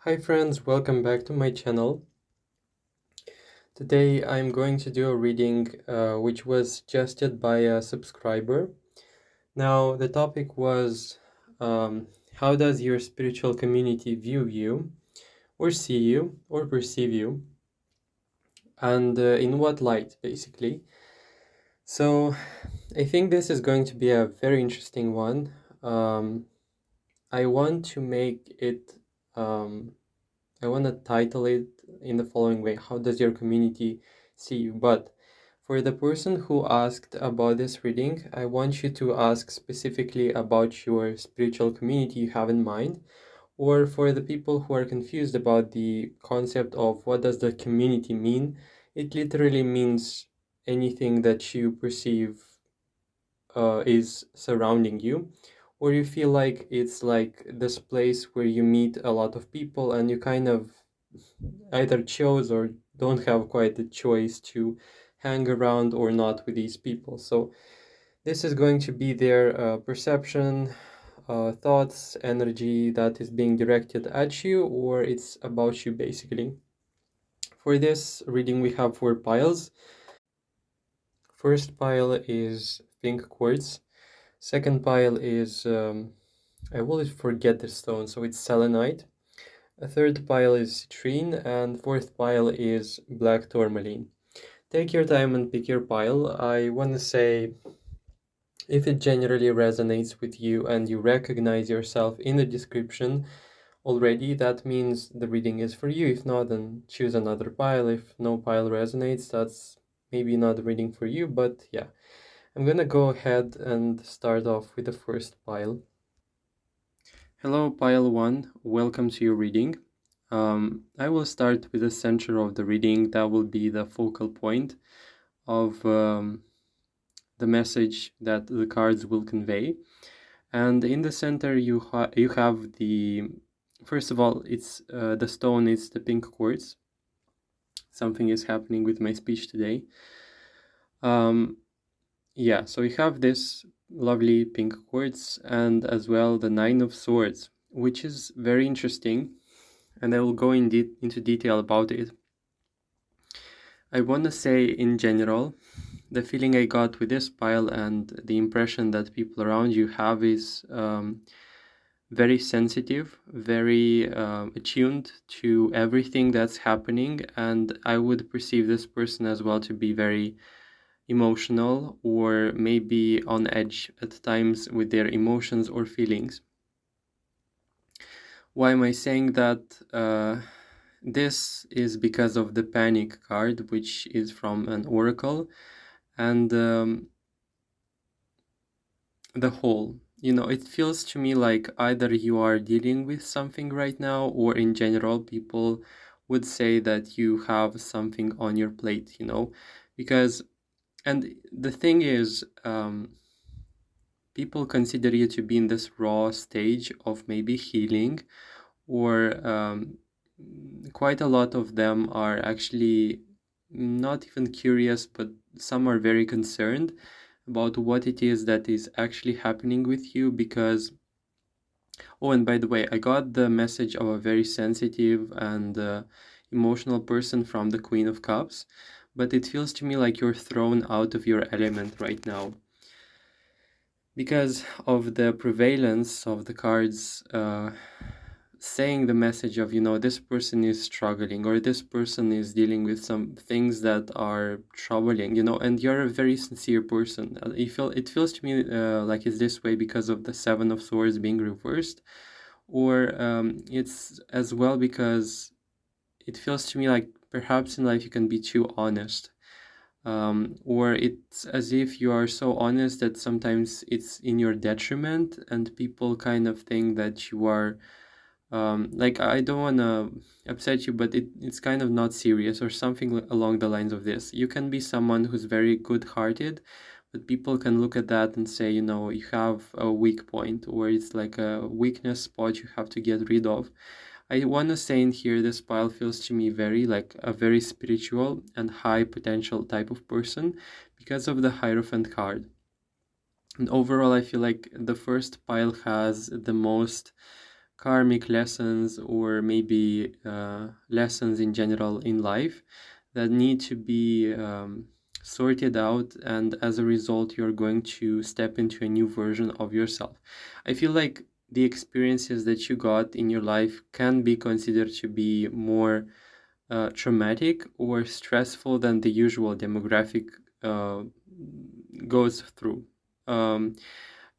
Hi friends, welcome back to my channel. Today I'm going to do a reading which was suggested by a subscriber. Now the topic was how does your spiritual community view you or see you or perceive you, and in what light basically. So I think this is going to be a very interesting one. I want to make it um, I want to title it in the following way: how does your community see you? But for the person who asked about this reading, I want you to ask specifically about your spiritual community you have in mind, or for the people who are confused about the concept of what does the community mean. It literally means anything that you perceive is surrounding you, or you feel like it's like this place where you meet a lot of people and you kind of either chose or don't have quite the choice to hang around or not with these people. So this is going to be their perception, thoughts, energy that is being directed at you, or it's about you basically. For this reading, we have 4 piles. First pile is pink quartz. Second pile is, I always forget the stone, so it's selenite. A third pile is citrine, and fourth pile is black tourmaline. Take your time and pick your pile. I want to say, if it generally resonates with you and you recognize yourself in the description already, that means the reading is for you. If not, then choose another pile. If no pile resonates, that's maybe not the reading for you, but yeah. I'm gonna go ahead and start off with the first pile. Hello, pile 1. Welcome to your reading. I will start with the center of the reading. That will be the focal point of the message that the cards will convey. And in the center, you have the, first of all, it's the stone is the pink quartz. Something is happening with my speech today. Yeah, so we have this lovely pink quartz and as well the Nine of Swords, which is very interesting, and I will go into detail about it. I want to say in general, the feeling I got with this pile and the impression that people around you have is very sensitive, very attuned to everything that's happening, and I would perceive this person as well to be very emotional or maybe on edge at times with their emotions or feelings. Why am I saying that? This is because of the panic card, which is from an oracle, and the whole. It feels to me like either you are dealing with something right now, or in general, people would say that you have something on your plate, because, and the thing is, people consider you to be in this raw stage of maybe healing, or quite a lot of them are actually not even curious, but some are very concerned about what it is that is actually happening with you. Because, oh, and by the way, I got the message of a very sensitive and emotional person from the Queen of Cups, but it feels to me like you're thrown out of your element right now because of the prevalence of the cards saying the message of, this person is struggling, or this person is dealing with some things that are troubling, and you're a very sincere person. It feels to me like it's this way because of the Seven of Swords being reversed, or it's as well because it feels to me like perhaps in life you can be too honest, or it's as if you are so honest that sometimes it's in your detriment, and people kind of think that you are like, I don't want to upset you, but it's kind of not serious or something along the lines of this. You can be someone who's very good-hearted, but people can look at that and say, you have a weak point, or it's like a weakness spot you have to get rid of. I want to say in here, this pile feels to me very like a very spiritual and high potential type of person because of the Hierophant card. And overall, I feel like the first pile has the most karmic lessons, or maybe lessons in general in life that need to be sorted out, and as a result you're going to step into a new version of yourself. I feel like the experiences that you got in your life can be considered to be more traumatic or stressful than the usual demographic uh, goes through. Um,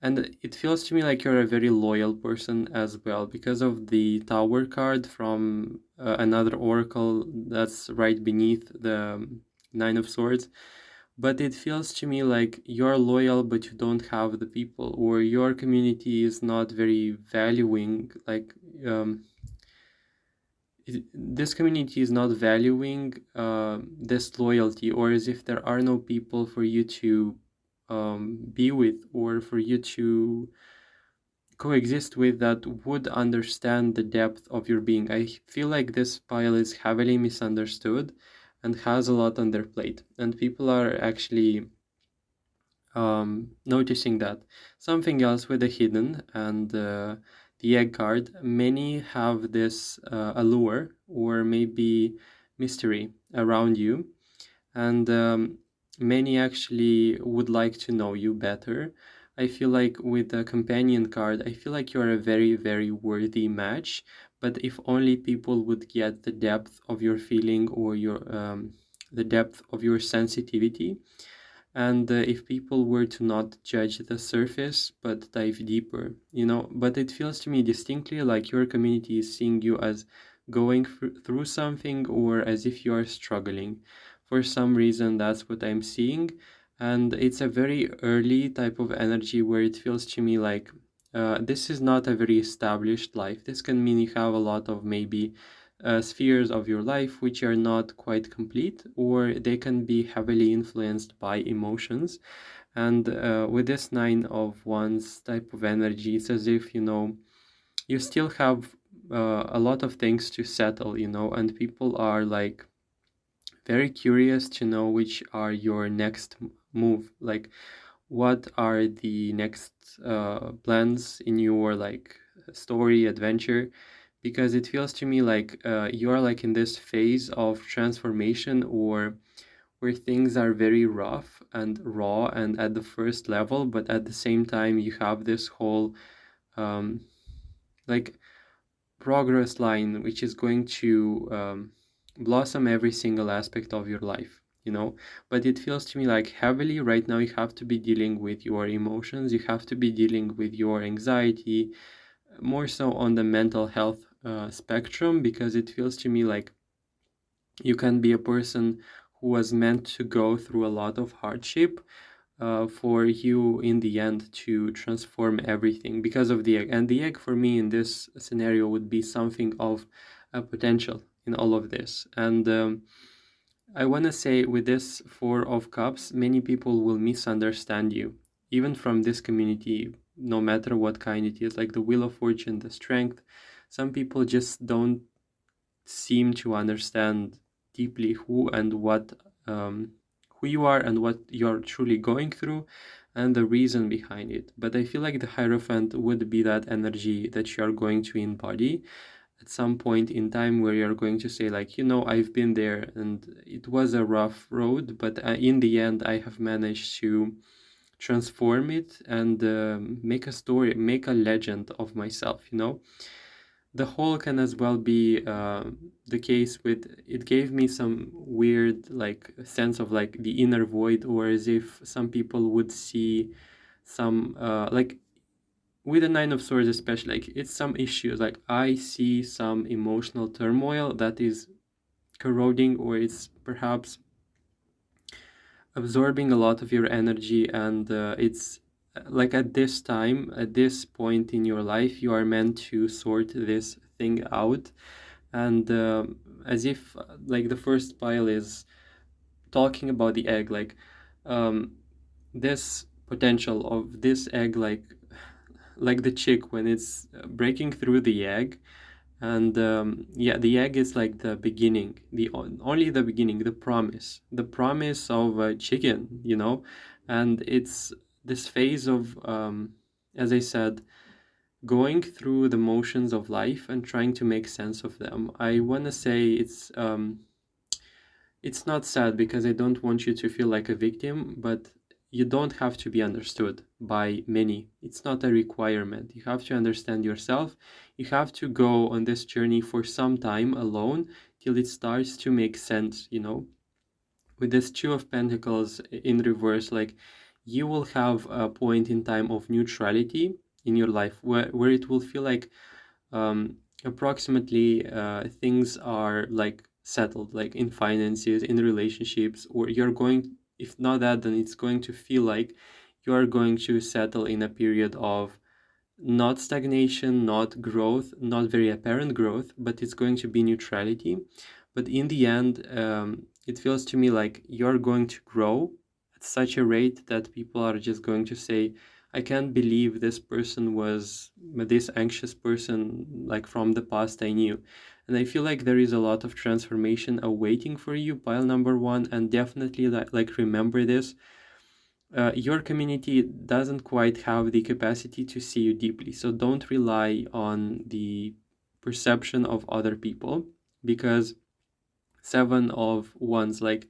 and it feels to me like you're a very loyal person as well, because of the Tower card from another oracle that's right beneath the Nine of Swords. But it feels to me like you're loyal, but you don't have the people, or your community is not very valuing, like, this community is not valuing this loyalty, or as if there are no people for you to be with, or for you to coexist with, that would understand the depth of your being. I feel like this pile is heavily misunderstood and has a lot on their plate, and people are actually noticing that. Something else with the hidden and the egg card, many have this allure or maybe mystery around you, and many actually would like to know you better. I feel like with the companion card, I feel like you're a very, very worthy match, but if only people would get the depth of your feeling, or your the depth of your sensitivity, and if people were to not judge the surface but dive deeper, but it feels to me distinctly like your community is seeing you as going through something, or as if you are struggling for some reason. That's what I'm seeing, and it's a very early type of energy where it feels to me like this is not a very established life. This can mean you have a lot of maybe spheres of your life which are not quite complete, or they can be heavily influenced by emotions. And with this Nine of Wands type of energy, it's as if, you still have a lot of things to settle, and people are like very curious to know which are your next move. Like, what are the next plans in your like story adventure, because it feels to me like you are like in this phase of transformation, or where things are very rough and raw and at the first level, but at the same time you have this whole um, like progress line which is going to blossom every single aspect of your life, but it feels to me like heavily right now you have to be dealing with your emotions, you have to be dealing with your anxiety, more so on the mental health spectrum, because it feels to me like you can be a person who was meant to go through a lot of hardship for you in the end to transform everything because of the egg. And the egg for me in this scenario would be something of a potential in all of this. And I want to say with this Four of Cups, many people will misunderstand you, even from this community, no matter what kind it is, like the Wheel of Fortune, the Strength. Some people just don't seem to understand deeply who you are and what you're truly going through and the reason behind it. But I feel like the Hierophant would be that energy that you are going to embody at some point in time, where you're going to say like, I've been there and it was a rough road, but in the end I have managed to transform it and make a story, make a legend of myself. The whole can as well be the case with, it gave me some weird like sense of like the inner void, or as if some people would see some like with the Nine of Swords especially, like it's some issues, like I see some emotional turmoil that is corroding, or it's perhaps absorbing a lot of your energy, and it's like at this time, at this point in your life, you are meant to sort this thing out. And as if like the first pile is talking about the egg, um, this potential of this egg, like the chick when it's breaking through the egg, and yeah, the egg is like the beginning, only the beginning, the promise of a chicken, and it's this phase of as I said, going through the motions of life and trying to make sense of them. I want to say it's not sad because I don't want you to feel like a victim, but you don't have to be understood by many. It's not a requirement. You have to understand yourself. You have to go on this journey for some time alone till it starts to make sense, you know. With this Two of Pentacles in reverse, like you will have a point in time of neutrality in your life where it will feel like approximately things are like settled, like in finances, in relationships, or you're going, if not that, then it's going to feel like you are going to settle in a period of not stagnation, not growth, not very apparent growth, but it's going to be neutrality. But in the end, it feels to me like you're going to grow at such a rate that people are just going to say, I can't believe this person was this anxious person, like from the past I knew. And I feel like there is a lot of transformation awaiting for you, pile number one, and definitely like remember this. Your community doesn't quite have the capacity to see you deeply. So don't rely on the perception of other people, because Seven of Wands, like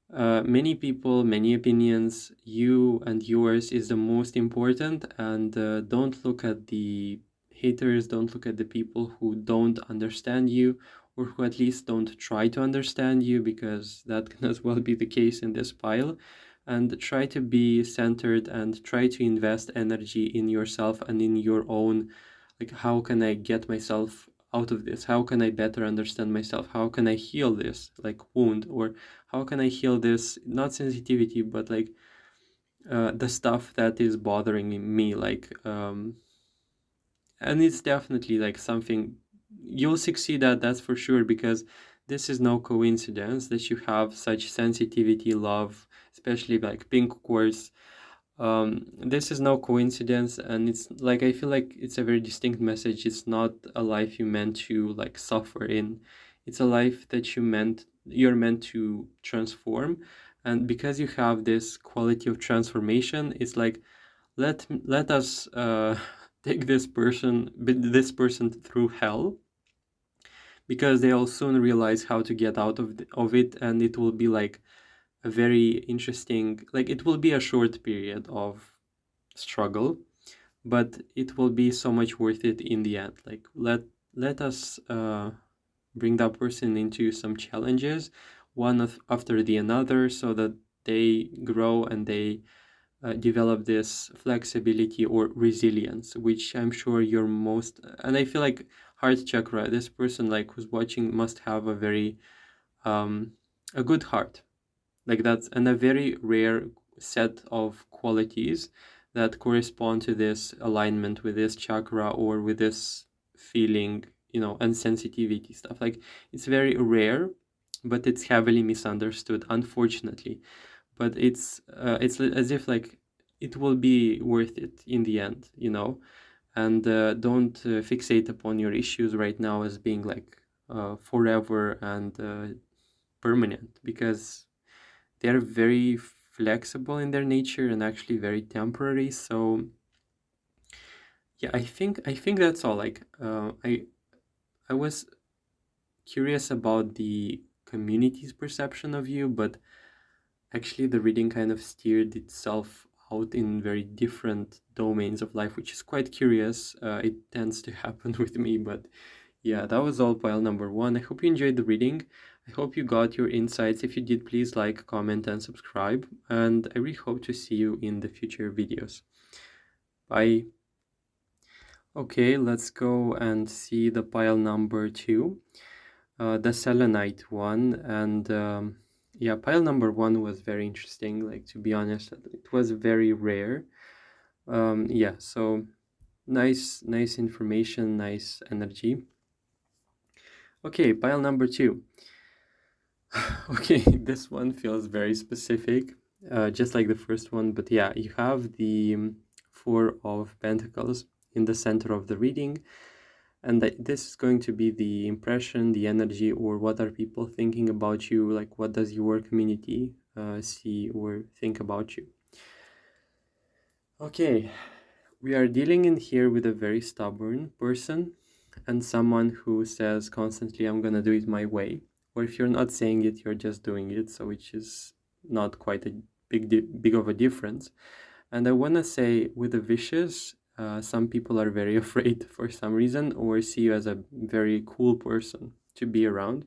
many people, many opinions, you and yours is the most important. And don't look at the haters, don't look at the people who don't understand you, or who at least don't try to understand you, because that can as well be the case in this pile. And try to be centered and try to invest energy in yourself and in your own, like, how can I get myself out of this? How can I better understand myself? How can I heal this, like, wound? Or how can I heal this, not sensitivity, but like the stuff that is bothering me, like and it's definitely like something you'll succeed at, that's for sure, because this is no coincidence that you have such sensitivity, love, especially like pink quartz. This is no coincidence, and it's like, I feel like it's a very distinct message. It's not a life you meant to like suffer in. It's a life that you're meant to transform. And because you have this quality of transformation, it's like, let us take this person through hell, because they'll soon realize how to get out of it, and it will be like a very interesting, like, it will be a short period of struggle, but it will be so much worth it in the end. Like, let us bring that person into some challenges, after the another, so that they grow and they develop this flexibility or resilience, which I'm sure you're most. And I feel like heart chakra, this person like who's watching must have a very a good heart, like that's, and a very rare set of qualities that correspond to this alignment with this chakra or with this feeling, you know, and sensitivity stuff. Like, it's very rare, but it's heavily misunderstood, unfortunately. But it's as if like it will be worth it in the end, you know. And don't fixate upon your issues right now as being like forever and permanent, because they're very flexible in their nature and actually very temporary. So yeah, I think that's all. Like I was curious about the community's perception of you, but actually the reading kind of steered itself out in very different domains of life, which is quite curious. It tends to happen with me. But yeah, that was all pile number one. I hope you enjoyed the reading. I hope you got your insights. If you did, please like, comment, and subscribe. And I really hope to see you in the future videos. Bye. Okay, let's go and see the pile number two, the selenite one. And yeah, pile number one was very interesting. Like, to be honest, it was very rare. Yeah, so nice information, nice energy. Okay, pile number two. Okay, this one feels very specific, just like the first one. But yeah, you have the Four of Pentacles in the center of the reading, and this is going to be the impression, the energy, or what are people thinking about you, like what does your community see or think about you. Okay, We are dealing in here with a very stubborn person and someone who says constantly, I'm gonna do it my way. Or if you're not saying it, you're just doing it, so which is not quite a big of a difference. And I wanna say with the vicious, some people are very afraid for some reason or see you as a very cool person to be around.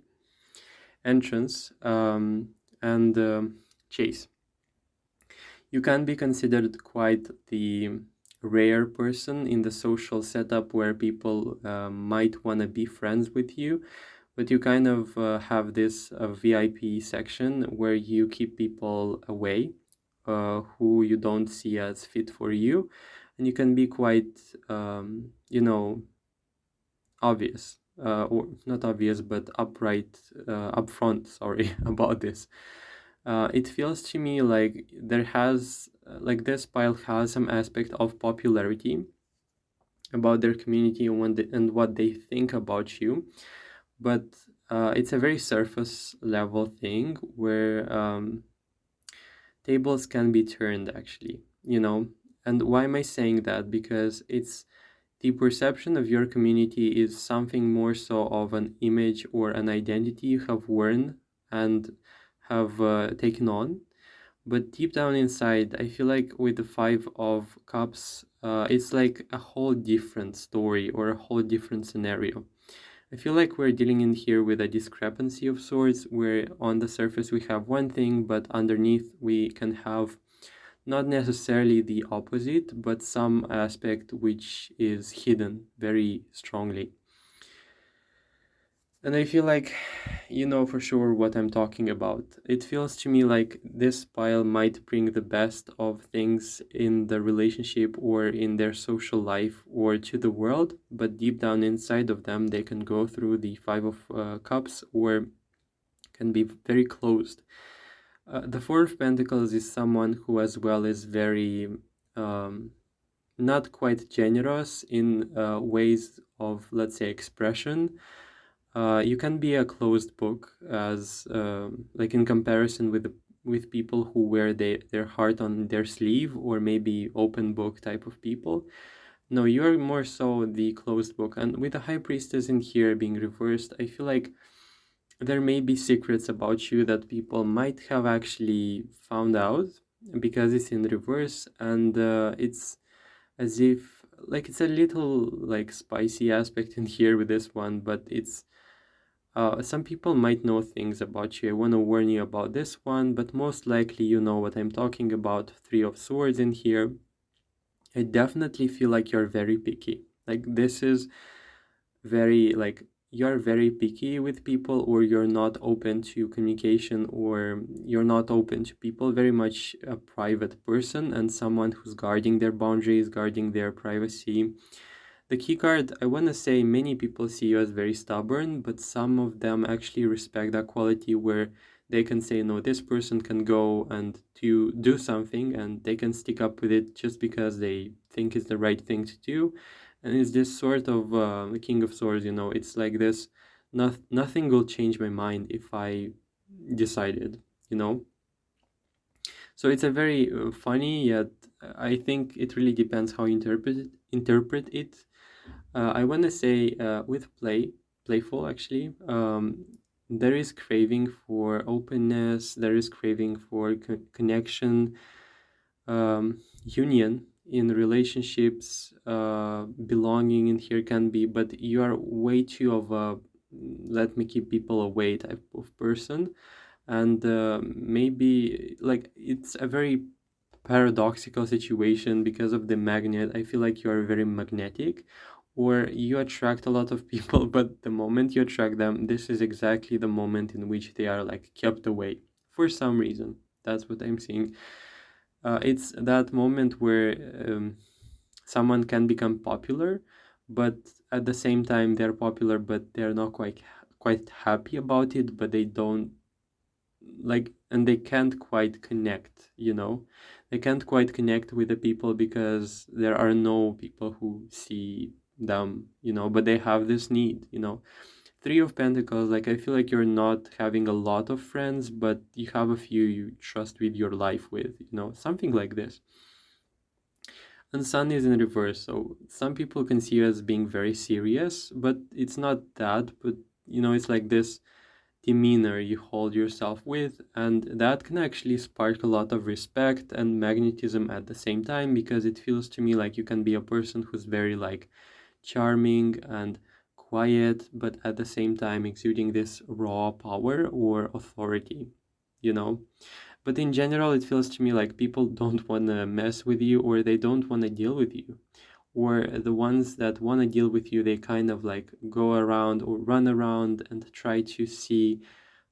Entrance and Chase. You can be considered quite the rare person in the social setup where people might want to be friends with you, but you kind of have this VIP section where you keep people away who you don't see as fit for you, and you can be quite, obvious. Or not obvious, but upfront, sorry, about this. It feels to me like like this pile has some aspect of popularity about their community and what they think about you, but it's a very surface level thing where tables can be turned actually, And why am I saying that? Because it's the perception of your community is something more so of an image or an identity you have worn and have taken on. But deep down inside, I feel like with the Five of Cups, it's like a whole different story or a whole different scenario. I feel like we're dealing in here with a discrepancy of sorts, where on the surface we have one thing, but underneath we can have not necessarily the opposite, but some aspect which is hidden very strongly. And I feel like you know for sure what I'm talking about. It feels to me like this pile might bring the best of things in the relationship or in their social life or to the world, but deep down inside of them, they can go through the Five of Cups or can be very closed. The Four of Pentacles is someone who, as well, is very um, not quite generous in ways of, let's say, expression. You can be a closed book as like in comparison with people who wear their heart on their sleeve, or maybe open book type of people. No, you're more so the closed book. And with the High Priestess in here being reversed, I feel like there may be secrets about you that people might have actually found out because it's in reverse, and it's as if like it's a little like spicy aspect in here with this one, but it's some people might know things about you. I want to warn you about this one, but most likely you know what I'm talking about. Three of Swords in here. I definitely feel like you're very picky. Like this is very like you're very picky with people, or you're not open to communication, or you're not open to people, very much a private person and someone who's guarding their boundaries, guarding their privacy. The key card, I want to say many people see you as very stubborn, but some of them actually respect that quality where they can say, no, this person can go and to do something and they can stick up with it just because they think it's the right thing to do. And it's this sort of the King of Swords, it's like this, nothing will change my mind if I decided, you know? So it's a very funny, yet I think it really depends how you interpret it. I want to say with playful actually, there is craving for openness, there is craving for connection, union in relationships, belonging in here can be, but you are way too of a let me keep people away type of person. And maybe like it's a very paradoxical situation because of the magnet. I feel like you are very magnetic, or you attract a lot of people, but the moment you attract them, this is exactly the moment in which they are like kept away for some reason. That's what I'm seeing. It's that moment where someone can become popular, but at the same time they're popular, but they're not quite happy about it, but they don't like, and they can't quite connect, they can't quite connect with the people because there are no people who see them, but they have this need. Three of Pentacles, like I feel like you're not having a lot of friends, but you have a few you trust with your life with, something like this. And Sun is in reverse. So some people can see you as being very serious, but it's not that. But it's like this demeanor you hold yourself with, and that can actually spark a lot of respect and magnetism at the same time, because it feels to me like you can be a person who's very like charming and quiet, but at the same time exuding this raw power or authority, you know. But in general, it feels to me like people don't want to mess with you, or they don't want to deal with you, or the ones that want to deal with you, they kind of like go around or run around and try to see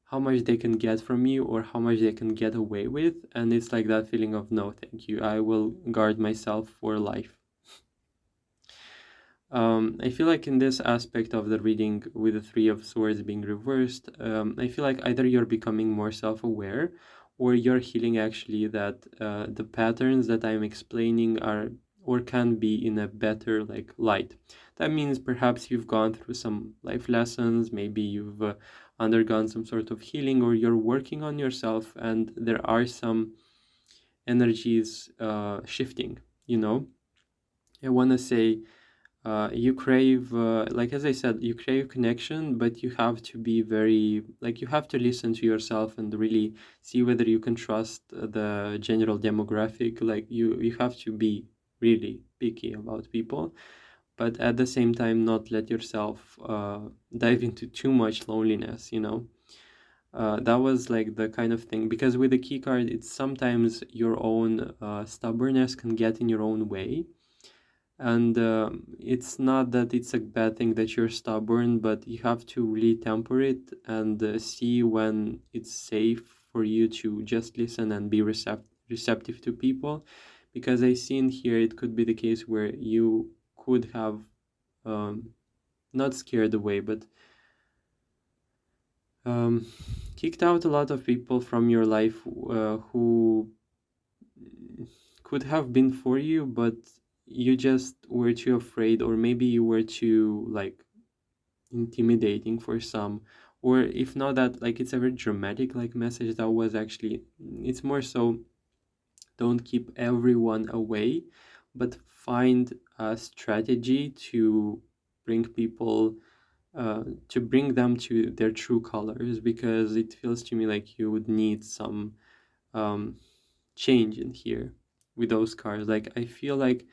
how much they can get from you or how much they can get away with. And it's like that feeling of, no, thank you, I will guard myself for life. I feel like in this aspect of the reading with the Three of Swords being reversed, I feel like either you're becoming more self-aware, or you're healing actually that the patterns that I'm explaining are or can be in a better like light. That means perhaps you've gone through some life lessons, maybe you've undergone some sort of healing, or you're working on yourself, and there are some energies shifting, I want to say you crave, like as I said, you crave connection, but you have to be very, like, you have to listen to yourself and really see whether you can trust the general demographic. Like, you have to be really picky about people, but at the same time, not let yourself dive into too much loneliness. That was like the kind of thing, because with the key card, it's sometimes your own stubbornness can get in your own way. And it's not that it's a bad thing that you're stubborn, but you have to really temper it and see when it's safe for you to just listen and be receptive to people. Because I see in here it could be the case where you could have not scared away, but um, kicked out a lot of people from your life who could have been for you, but you just were too afraid, or maybe you were too like intimidating for some. Or if not that, like, it's a very dramatic like message that was actually, it's more so, don't keep everyone away, but find a strategy to bring people to bring them to their true colors, because it feels to me like you would need some um, change in here with those cards. Like, I feel like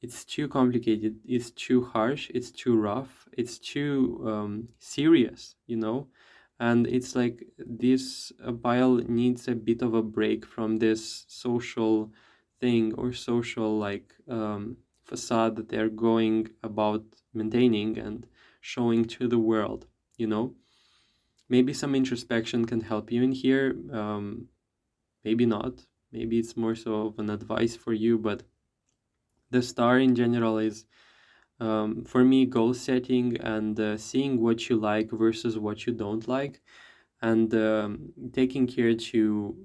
it's too complicated, it's too harsh, it's too rough, it's too serious. And it's like this pile needs a bit of a break from this social thing or social like facade that they're going about maintaining and showing to the world. Maybe some introspection can help you in here, maybe not, maybe it's more so of an advice for you. But the star in general is, for me, goal setting and seeing what you like versus what you don't like, and taking care to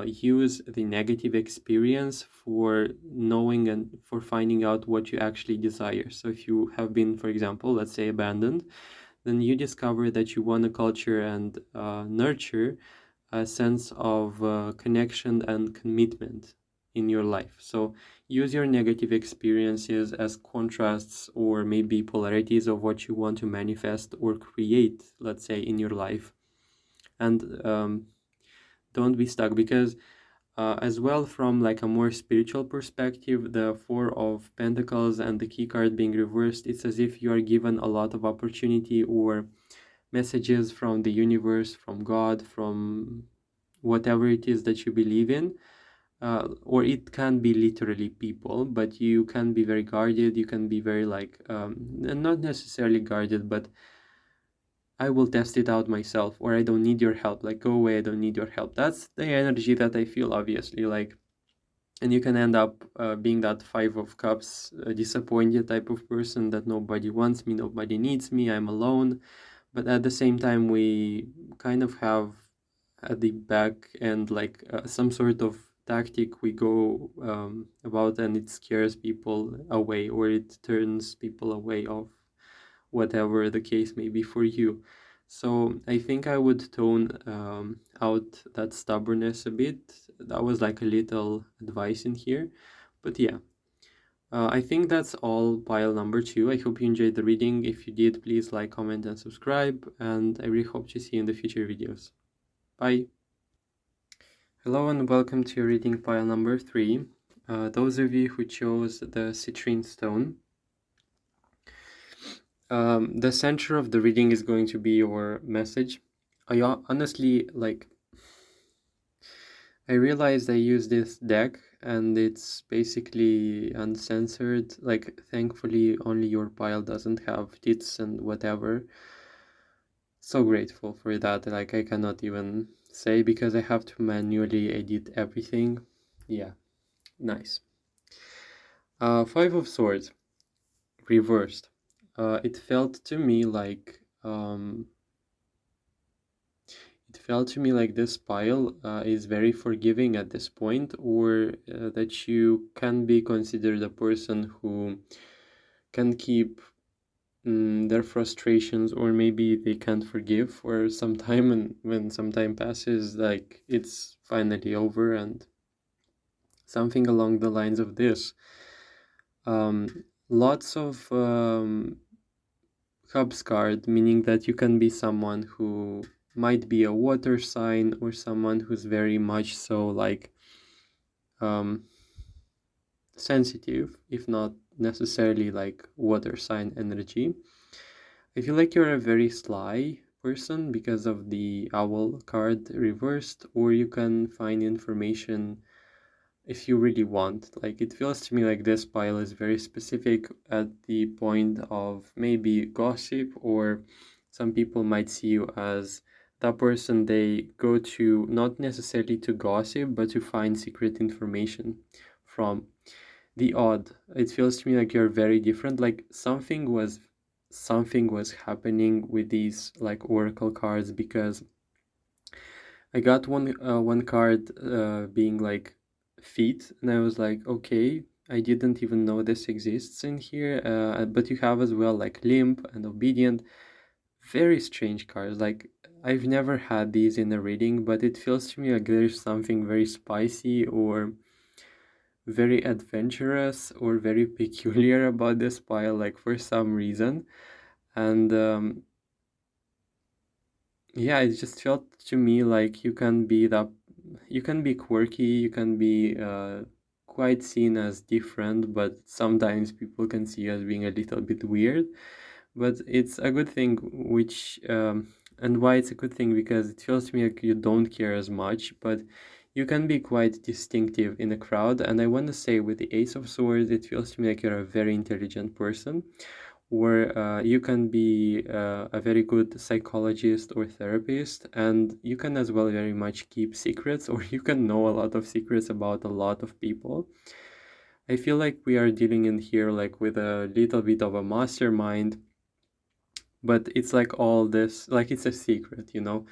use the negative experience for knowing and for finding out what you actually desire. So if you have been, for example, let's say abandoned, then you discover that you want to culture and nurture a sense of connection and commitment in your life. So use your negative experiences as contrasts or maybe polarities of what you want to manifest or create, let's say, in your life. And don't be stuck, because as well, from like a more spiritual perspective, the Four of Pentacles and the key card being reversed, it's as if you are given a lot of opportunity or messages from the universe, from God, from whatever it is that you believe in. Or it can be literally people, but you can be very guarded, you can be very like not necessarily guarded, but I will test it out myself, or I don't need your help, like, go away, I don't need your help. That's the energy that I feel, obviously. Like, and you can end up being that Five of Cups, disappointed type of person, that nobody wants me, nobody needs me, I'm alone. But at the same time, we kind of have at the back end like some sort of tactic we go about, and it scares people away, or it turns people away of whatever the case may be for you. So I think I would tone out that stubbornness a bit. That was like a little advice in here. But yeah, I think that's all pile number 2. I hope you enjoyed the reading. If you did, please like, comment, and subscribe. And I really hope to see you in the future videos. Bye. Hello and welcome to reading pile number 3. Those of you who chose the citrine stone, the center of the reading is going to be your message. I honestly, I realized I use this deck and it's basically uncensored. Like, thankfully, only your pile doesn't have tits and whatever. So grateful for that. Like, I cannot even say because I have to manually edit everything. Yeah, nice. Five of Swords, reversed. It felt to me like this pile is very forgiving at this point, or that you can be considered a person who can keep their frustrations, or maybe they can't forgive for some time, and when some time passes, like, it's finally over, and something along the lines of this. Lots of Cubs card, meaning that you can be someone who might be a water sign, or someone who's very much so like sensitive, if not necessarily like water sign energy. I feel like you're a very sly person because of the owl card reversed, or you can find information if you really want. Like, it feels to me like this pile is very specific at the point of maybe gossip, or some people might see you as that person they go to not necessarily to gossip, but to find secret information from. The odd. It feels to me like you're very different. Like, something was happening with these like oracle cards, because I got one card being like feet, and I was like, okay, I didn't even know this exists in here. But you have as well like limp and obedient. Very strange cards. Like, I've never had these in a reading, but it feels to me like there's something very spicy or very adventurous or very peculiar about this pile, like, for some reason. And yeah, it just felt to me like you can be quirky, you can be quite seen as different, but sometimes people can see you as being a little bit weird. But it's a good thing, which and why it's a good thing, because it feels to me like you don't care as much, but you can be quite distinctive in a crowd. And I want to say, with the Ace of Swords, it feels to me like you're a very intelligent person, where you can be a very good psychologist or therapist, and you can as well very much keep secrets, or you can know a lot of secrets about a lot of people. I feel like we are dealing in here like with a little bit of a mastermind, but it's like all this, like, it's a secret, you know.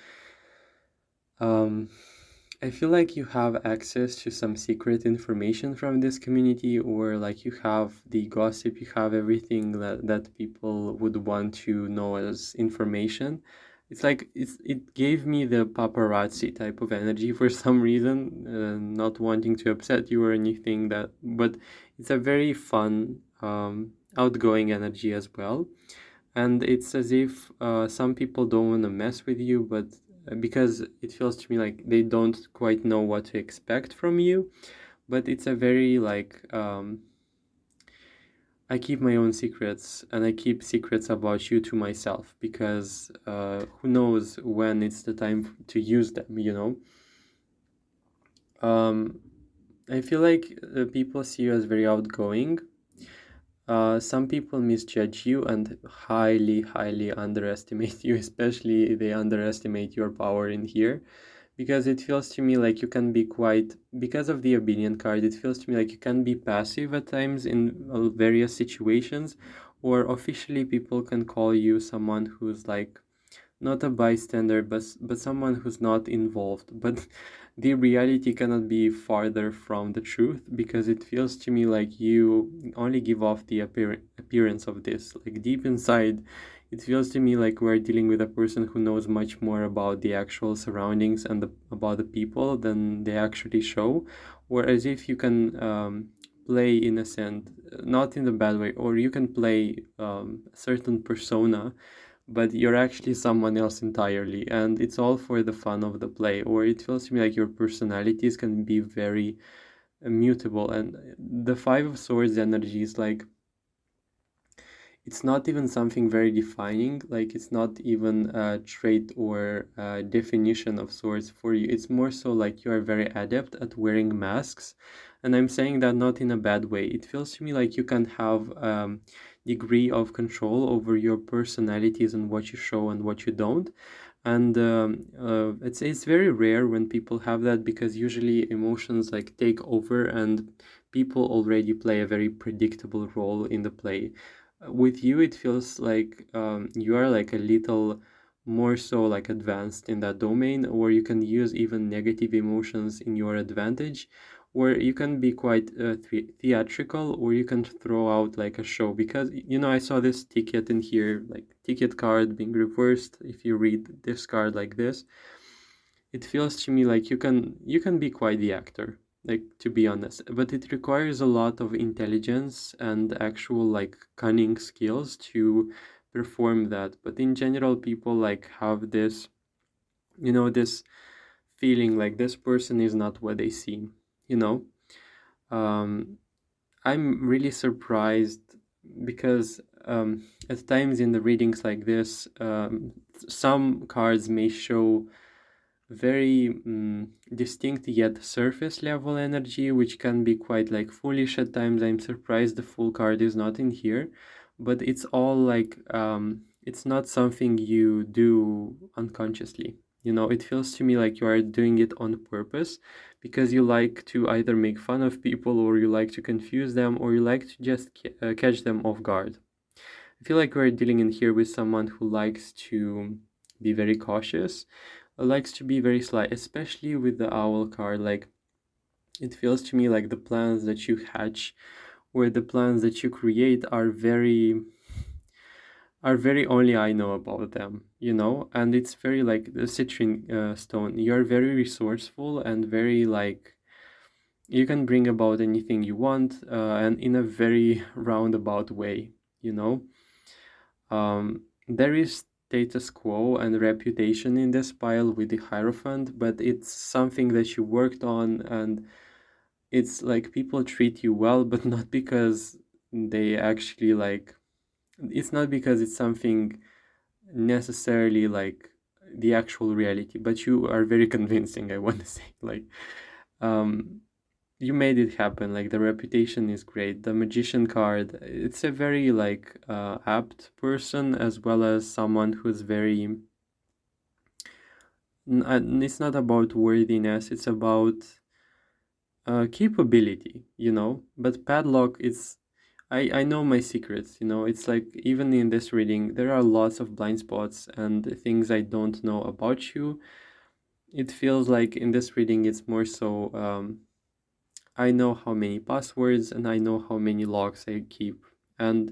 I feel like you have access to some secret information from this community, or like you have the gossip, you have everything that people would want to know as information. It's like it gave me the paparazzi type of energy for some reason, not wanting to upset you or anything, that, but it's a very fun, outgoing energy as well. And it's as if some people don't want to mess with you, but because it feels to me like they don't quite know what to expect from you. But it's a very like I keep my own secrets, and I keep secrets about you to myself, because who knows when it's the time to use them, you know. I feel like people see you as very outgoing. Some people misjudge you and highly, highly underestimate you, especially they underestimate your power in here, because it feels to me like you can be quite, because of the obedient card, it feels to me like you can be passive at times in various situations, or officially people can call you someone who's like not a bystander, but someone who's not involved. But the reality cannot be farther from the truth, because it feels to me like you only give off the appearance of this. Like, deep inside, it feels to me like we're dealing with a person who knows much more about the actual surroundings and about the people than they actually show, or as if you can play in a sense, not in a bad way, or you can play a certain persona, but you're actually someone else entirely, and it's all for the fun of the play. Or it feels to me like your personalities can be very mutable, and the Five of Swords energy is like, it's not even something very defining, like it's not even a trait or a definition of swords for you. It's more so like you are very adept at wearing masks, and I'm saying that not in a bad way. It feels to me like you can have degree of control over your personalities and what you show and what you don't. And it's very rare when people have that, because usually emotions like take over and people already play a very predictable role in the play. With you, it feels like you are like a little more so like advanced in that domain, or you can use even negative emotions in your advantage, or you can be quite theatrical, or you can throw out like a show. Because I saw this ticket in here, like ticket card being reversed. If you read this card like this, it feels to me like you can be quite the actor, like, to be honest, but it requires a lot of intelligence and actual like cunning skills to perform that. But in general, people like have this, this feeling like this person is not what they seem, you know. um I'm really surprised, because at times in the readings like this, some cards may show very distinct yet surface level energy, which can be quite like foolish at times. I'm surprised the full card is not in here, but it's all like it's not something you do unconsciously. It feels to me like you are doing it on purpose, because you like to either make fun of people, or you like to confuse them, or you like to just catch them off guard. I feel like we're dealing in here with someone who likes to be very cautious, likes to be very sly, especially with the owl card. Like, it feels to me like the plans that you hatch or the plans that you create are very only I know about them, and it's very like the citrine stone. You're very resourceful and very like, you can bring about anything you want, and in a very roundabout way, you know. There is status quo and reputation in this pile with the Hierophant, but it's something that you worked on, and it's like people treat you well, but not because they actually like, it's not because it's something necessarily like the actual reality, but you are very convincing, I want to say. Like, um, you made it happen. Like, the reputation is great. The Magician card, it's a very like apt person, as well as someone who's very it's not about worthiness, it's about capability, but Padlock, it's I know my secrets, it's like, even in this reading there are lots of blind spots and things I don't know about you. It feels like in this reading it's more so I know how many passwords and I know how many logs I keep, and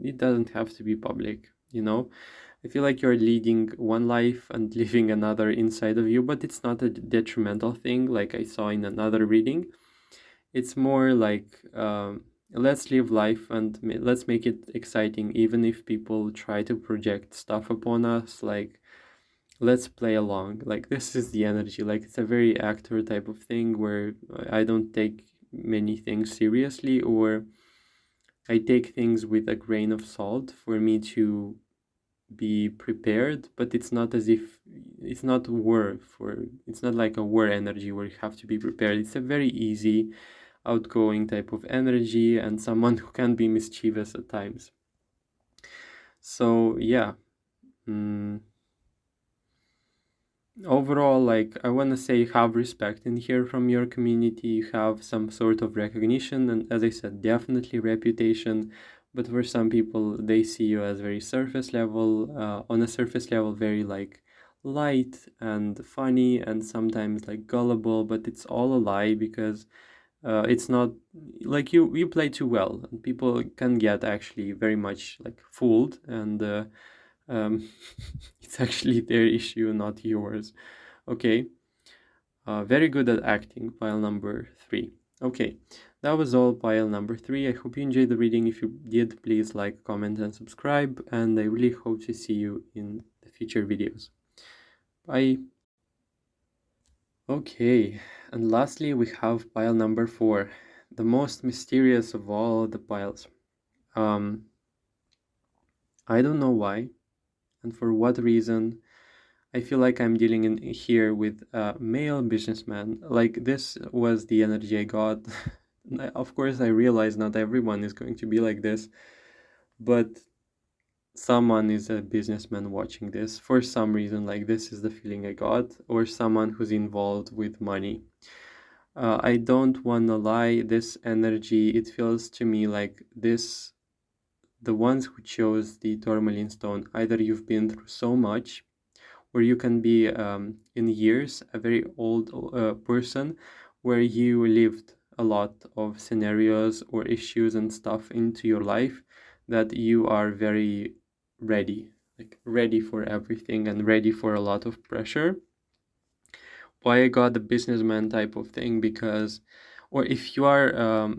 it doesn't have to be public. I feel like you're leading one life and living another inside of you, but it's not a detrimental thing like I saw in another reading. It's more like, let's live life and let's make it exciting, even if people try to project stuff upon us. Like, let's play along. Like, this is the energy. Like, it's a very actor type of thing where I don't take many things seriously, or I take things with a grain of salt for me to be prepared. But it's not as if it's not it's not like a war energy where you have to be prepared. It's a very easy, outgoing type of energy, and someone who can be mischievous at times. So yeah. Overall, like, I want to say, you have respect in here from your community, you have some sort of recognition, and as I said, definitely reputation. But for some people, they see you as very surface level, on a surface level, very like light and funny and sometimes like gullible, but it's all a lie, because it's not like you play too well, and people can get actually very much like fooled, and um, it's actually their issue, not yours. Okay. Very good at acting, pile number 3. Okay, that was all pile number 3. I hope you enjoyed the reading. If you did, please like, comment, and subscribe. And I really hope to see you in the future videos. Bye. Okay, and lastly, we have pile number 4, the most mysterious of all the piles. I don't know why and for what reason. I feel like I'm dealing in here with a male businessman. Like, this was the energy I got. Of course, I realize not everyone is going to be like this, but someone is a businessman watching this for some reason. Like, this is the feeling I got, or someone who's involved with money. I don't want to lie, this energy, it feels to me like this, the ones who chose the tourmaline stone, either you've been through so much, or you can be in years a very old person where you lived a lot of scenarios or issues and stuff into your life that you are very ready, like ready for everything and ready for a lot of pressure. Why I got the businessman type of thing? Because, or if you are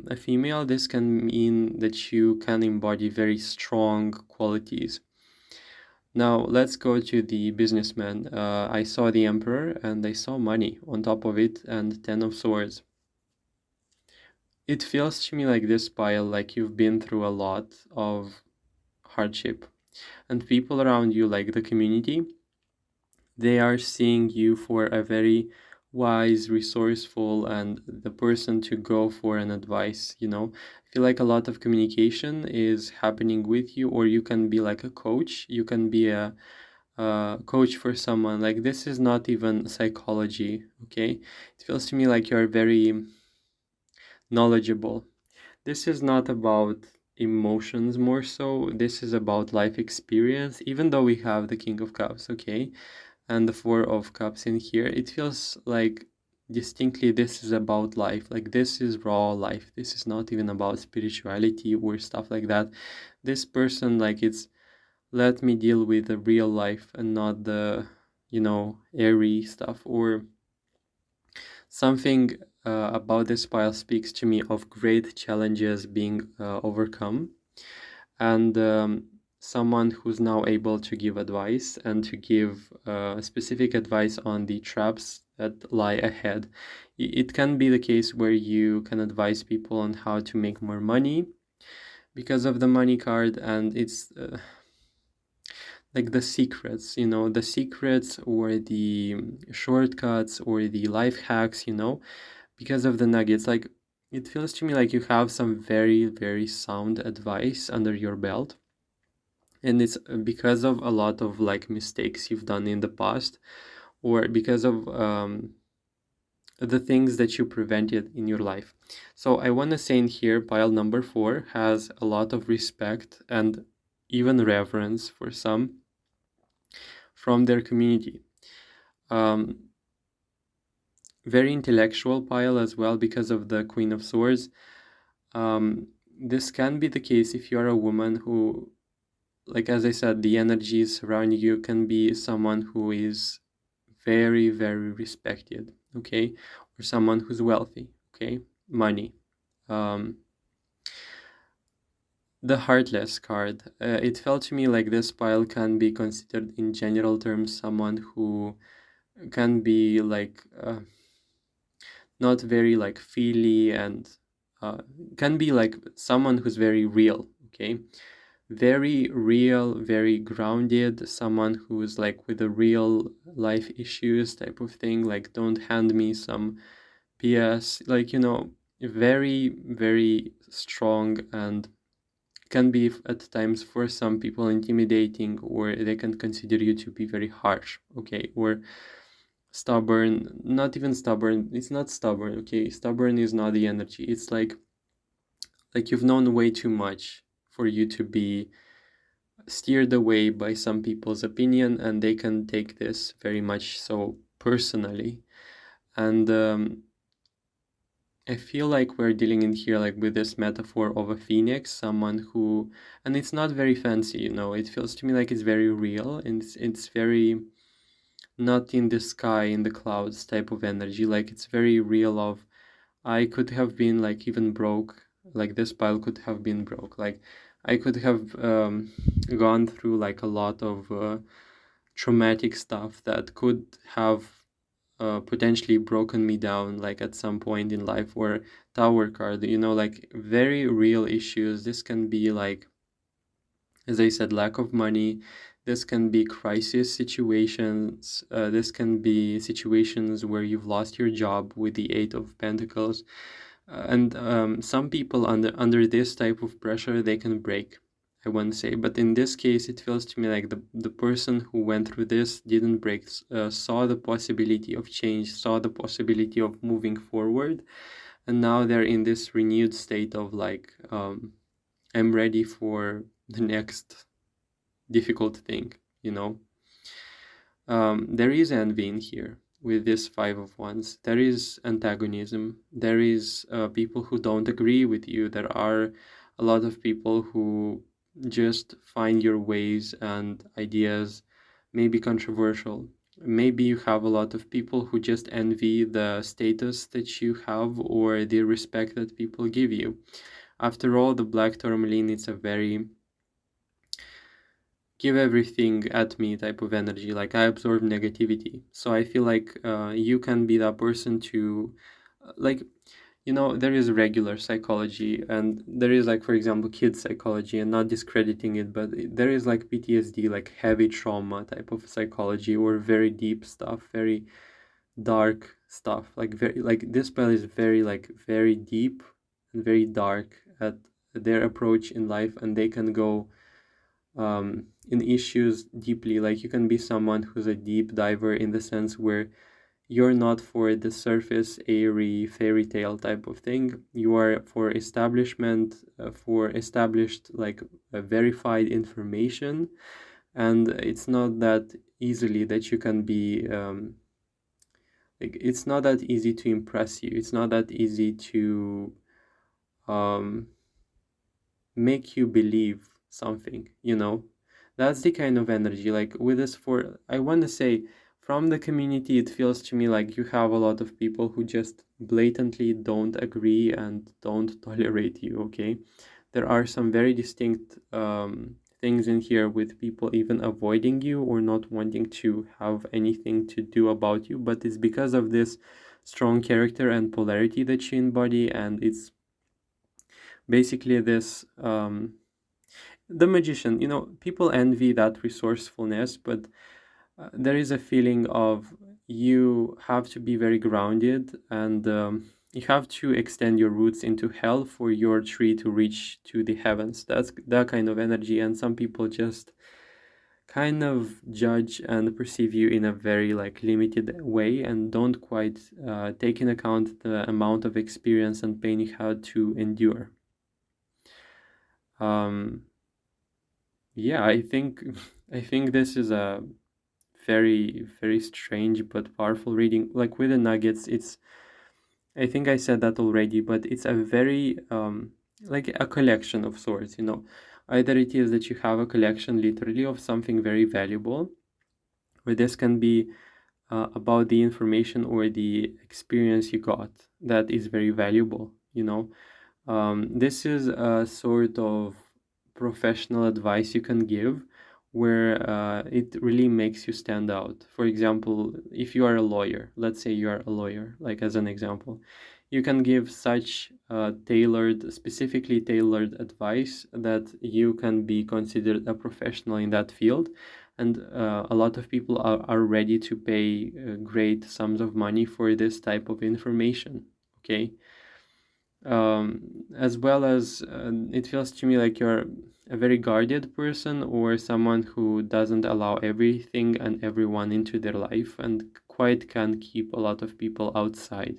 a female, this can mean that you can embody very strong qualities. Now let's go to the businessman. I saw the emperor and I saw money on top of it and 10 of swords. It feels to me like this pile, like you've been through a lot of hardship, and people around you, like the community, they are seeing you for a very wise, resourceful, and the person to go for an advice. I feel like a lot of communication is happening with you, or you can be like a coach, you can be a coach for someone. Like, this is not even psychology, okay? It feels to me like you're very knowledgeable. This is not about emotions more so, this is about life experience. Even though we have the King of Cups, okay, and the Four of Cups in here, it feels like distinctly this is about life. Like, this is raw life, this is not even about spirituality or stuff like that. This person, like, it's let me deal with the real life and not the airy stuff. Or something about this pile speaks to me of great challenges being overcome, and someone who's now able to give advice and to give specific advice on the traps that lie ahead. It can be the case where you can advise people on how to make more money because of the money card, and it's like the secrets, the secrets or the shortcuts or the life hacks, because of the nuggets. Like, it feels to me like you have some very, very sound advice under your belt. And it's because of a lot of like mistakes you've done in the past, or because of the things that you prevented in your life. So I want to say in here, pile number 4 has a lot of respect and even reverence for some from their community. Very intellectual pile as well because of the Queen of Swords. This can be the case if you're a woman who, like, as I said, the energies surrounding you can be someone who is very, very respected, okay? Or someone who's wealthy, okay? Money. The Heartless card. It felt to me like this pile can be considered in general terms someone who can be like not very like feely, and can be like someone who's very real, okay? Very real, very grounded, someone who's like with the real life issues type of thing. Like, don't hand me some BS, like, very, very strong, and can be at times for some people intimidating, or they can consider you to be very harsh, okay? Or stubborn. Not even stubborn, it's not stubborn, okay? Stubborn is not the energy. It's like you've known way too much for you to be steered away by some people's opinion, and they can take this very much so personally. And I feel like we're dealing in here like with this metaphor of a phoenix, someone who, and it's not very fancy, it feels to me like it's very real, and it's very not in the sky, in the clouds type of energy. Like, it's very real of I could have been like even broke. Like this pile could have been broke. Like I could have gone through like a lot of traumatic stuff that could have potentially broken me down, like at some point in life. Or Tower card, like very real issues. This can be like, as I said, lack of money. This can be crisis situations. This can be situations where you've lost your job with the Eight of Pentacles. And some people under this type of pressure, they can break, I want to say. But in this case, it feels to me like the person who went through this didn't break, saw the possibility of change, saw the possibility of moving forward. And now they're in this renewed state of like, I'm ready for the next difficult thing, you know. There is envy in here with this Five of Wands. There is antagonism. There is people who don't agree with you. There are a lot of people who just find your ways and ideas maybe controversial. Maybe you have a lot of people who just envy the status that you have or the respect that people give you. After all, the Black Tourmaline, it's a very give everything at me type of energy. Like I absorb negativity, so I feel like you can be that person to like, there is regular psychology and there is, like, for example, kids psychology, and not discrediting it, but there is like PTSD, like heavy trauma type of psychology, or very deep stuff, very dark stuff, like very, like this spell is very, like very deep and very dark at their approach in life, and they can go in issues deeply. Like you can be someone who's a deep diver in the sense where you're not for the surface airy fairy tale type of thing. You are for establishment, for established, like verified information. And it's not that easily that you can be like, it's not that easy to impress you. It's not that easy to um make you believe something, that's the kind of energy. Like with this, for I want to say, from the community, it feels to me like you have a lot of people who just blatantly don't agree and don't tolerate you. Okay, there are some very distinct things in here, with people even avoiding you or not wanting to have anything to do about you, but it's because of this strong character and polarity that you embody. And it's basically this the magician, people envy that resourcefulness, but there is a feeling of you have to be very grounded, and you have to extend your roots into hell for your tree to reach to the heavens. That's that kind of energy. And some people just kind of judge and perceive you in a very like limited way, and don't quite take in account the amount of experience and pain you had to endure. um yeah, I think this is a very, very strange but powerful reading. Like with the nuggets, I think I said that already, but it's a very like a collection of sorts. Either it is that you have a collection literally of something very valuable, or this can be about the information or the experience you got that is very valuable. This is a sort of professional advice you can give, where it really makes you stand out. For example, if you are a lawyer, let's say you are a lawyer, like as an example, you can give such tailored, specifically tailored advice that you can be considered a professional in that field. And a lot of people are ready to pay great sums of money for this type of information. Okay. As well as it feels to me like you're a very guarded person, or someone who doesn't allow everything and everyone into their life, and quite can keep a lot of people outside.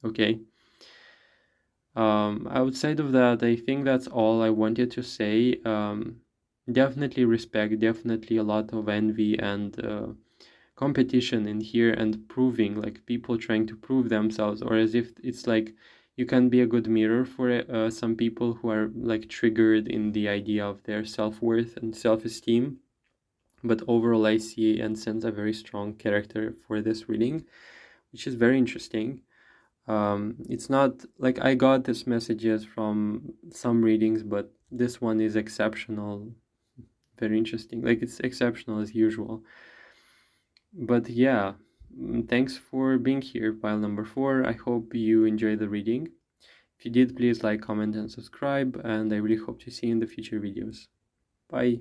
Okay. Outside of that, I think that's all I wanted to say. Definitely respect, definitely a lot of envy and competition in here, and proving, like people trying to prove themselves, or as if it's like you can be a good mirror for some people who are like triggered in the idea of their self-worth and self-esteem. But overall, I see and sense a very strong character for this reading, which is very interesting. It's not like I got these messages from some readings, but this one is exceptional, very interesting. Like it's exceptional as usual. But yeah, thanks for being here, pile number 4. I hope you enjoyed the reading. If you did, please like, comment, and subscribe, and I really hope to see you in the future videos. Bye.